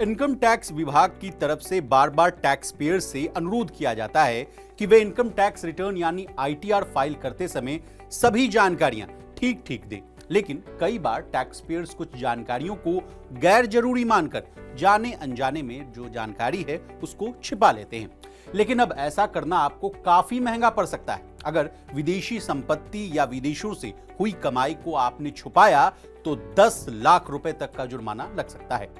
Income tax विभाग की तरफ से बार बार टैक्स पेयर से अनुरोध किया जाता है कि वे इनकम टैक्स रिटर्न यानी आईटीआर फाइल करते समय सभी जानकारियां ठीक ठीक दें। लेकिन कई बार टैक्स पेयर्स कुछ जानकारियों को गैर जरूरी मानकर जाने अनजाने में जो जानकारी है उसको छिपा लेते हैं। लेकिन अब ऐसा करना आपको काफी महंगा पड़ सकता है। अगर विदेशी संपत्ति या विदेशों से हुई कमाई को आपने छुपाया तो 10 लाख रुपए तक का जुर्माना लग सकता है।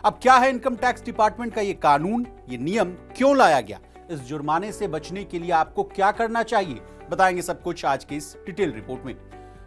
अब क्या है इनकम टैक्स डिपार्टमेंट का ये कानून, ये नियम क्यों लाया गया, इस जुर्माने से बचने के लिए आपको क्या करना चाहिए, बताएंगे सब कुछ आज की इस डिटेल रिपोर्ट में।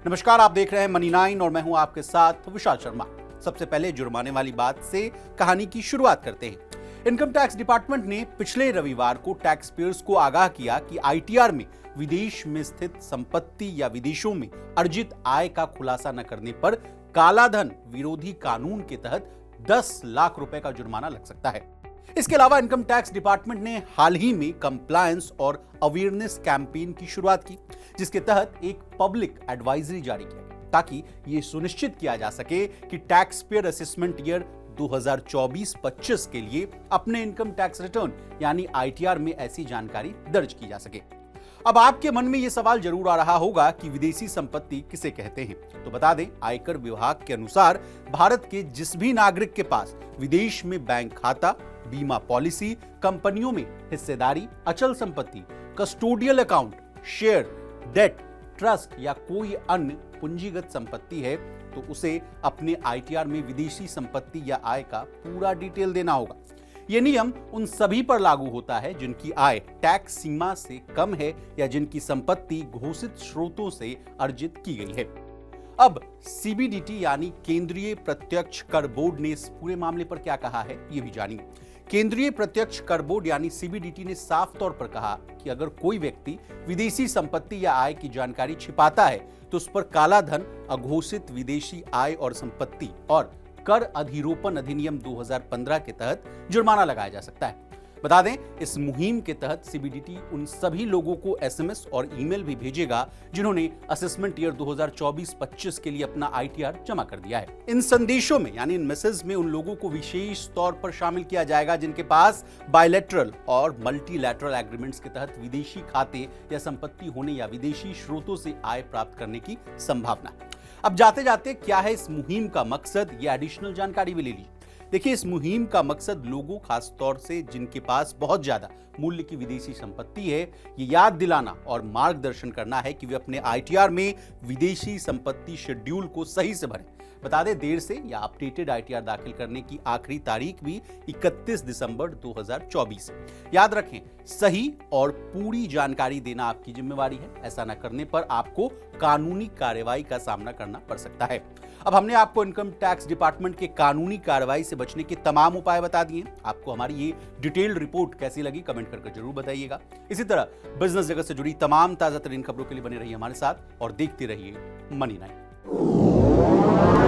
नमस्कार, आप देख रहे हैं मनी 9 और मैं हूं आपके साथ विशाल शर्मा। सबसे पहले जुर्माने वाली बात से कहानी की शुरुआत करते हैं। इनकम टैक्स डिपार्टमेंट ने पिछले रविवार को टैक्स पेयर्स को आगाह किया कि आईटीआर में विदेश में स्थित संपत्ति या विदेशों में अर्जित आय का खुलासा न करने पर कालाधन विरोधी कानून के तहत 10 लाख रुपए का जुर्माना लग सकता है। इसके अलावा इनकम टैक्स डिपार्टमेंट ने हाल ही में कंप्लायंस और अवेयरनेस कैंपेन की शुरुआत की, जिसके तहत एक पब्लिक एडवाइजरी जारी किया गया ताकि यह सुनिश्चित किया जा सके कि टैक्स पेयर असेसमेंट ईयर 2024-25 के लिए अपने इनकम टैक्स रिटर्न यानी आईटीआर में ऐसी जानकारी दर्ज की जा सके। अब आपके मन में यह सवाल जरूर आ रहा होगा कि विदेशी संपत्ति किसे कहते हैं। तो बता दें, आयकर विभाग के अनुसार भारत के जिस भी नागरिक के पास विदेश में बैंक खाता, बीमा पॉलिसी, कंपनियों में हिस्सेदारी, अचल संपत्ति, custodial account, share, debt, trust या कोई अन्य पूंजीगत संपत्ति है तो उसे अपने आईटीआर में विदेशी संपत्ति या आय का पूरा डिटेल देना होगा। यह नियम उन सभी पर लागू होता है जिनकी आय टैक्स सीमा से कम है या जिनकी संपत्ति घोषित स्रोतों से अर्जित की गई है। अब सीबीडीटी यानी केंद्रीय प्रत्यक्ष कर बोर्ड ने इस पूरे मामले पर क्या कहा है, यह भी जानिए। केंद्रीय प्रत्यक्ष कर बोर्ड यानी सीबीडीटी ने साफ तौर पर कहा कि अगर कोई व्यक्ति विदेशी संपत्ति या आय की जानकारी छिपाता है तो उस पर काला धन, अघोषित विदेशी आय और संपत्ति और कर अधिरोपण अधिनियम 2015 के तहत जुर्माना लगाया जा सकता है। बता दें, इस मुहिम के तहत सीबीडीटी उन सभी लोगों को एसएमएस और ईमेल भी भेजेगा जिन्होंने असेसमेंट ईयर 2024-25 के लिए अपना आईटीआर जमा कर दिया है। इन संदेशों में यानी इन मैसेज में उन लोगों को विशेष तौर पर शामिल किया जाएगा जिनके पास बायलैटरल और मल्टीलैटरल एग्रीमेंट्स के तहत विदेशी खाते या संपत्ति होने या विदेशी स्रोतों से आय प्राप्त करने की संभावना है। अब जाते जाते क्या है इस मुहिम का मकसद, ये एडिशनल जानकारी भी ले लीजिए। देखिए, इस मुहिम का मकसद लोगों, खास तौर से जिनके पास बहुत ज्यादा मूल्य की विदेशी संपत्ति है, ये याद दिलाना और मार्गदर्शन करना है कि वे अपने आईटीआर में विदेशी संपत्ति शेड्यूल को सही से भरें। बता दें, देर से या अपडेटेड आईटीआर दाखिल करने की आखिरी तारीख भी 31 दिसंबर 2024 है। याद रखें, सही और पूरी जानकारी देना आपकी जिम्मेवारी है। ऐसा न करने पर आपको कानूनी कार्रवाई का सामना करना पड़ सकता है। अब हमने आपको इनकम टैक्स डिपार्टमेंट के कानूनी कार्रवाई से बचने के तमाम उपाय बता दिए। आपको हमारी ये डिटेल्ड रिपोर्ट कैसी लगी कमेंट करके जरूर बताइएगा। इसी तरह बिजनेस जगत से जुड़ी तमाम ताजा तरीन खबरों के लिए बने रहिए हमारे साथ और देखते रहिए मनी 9।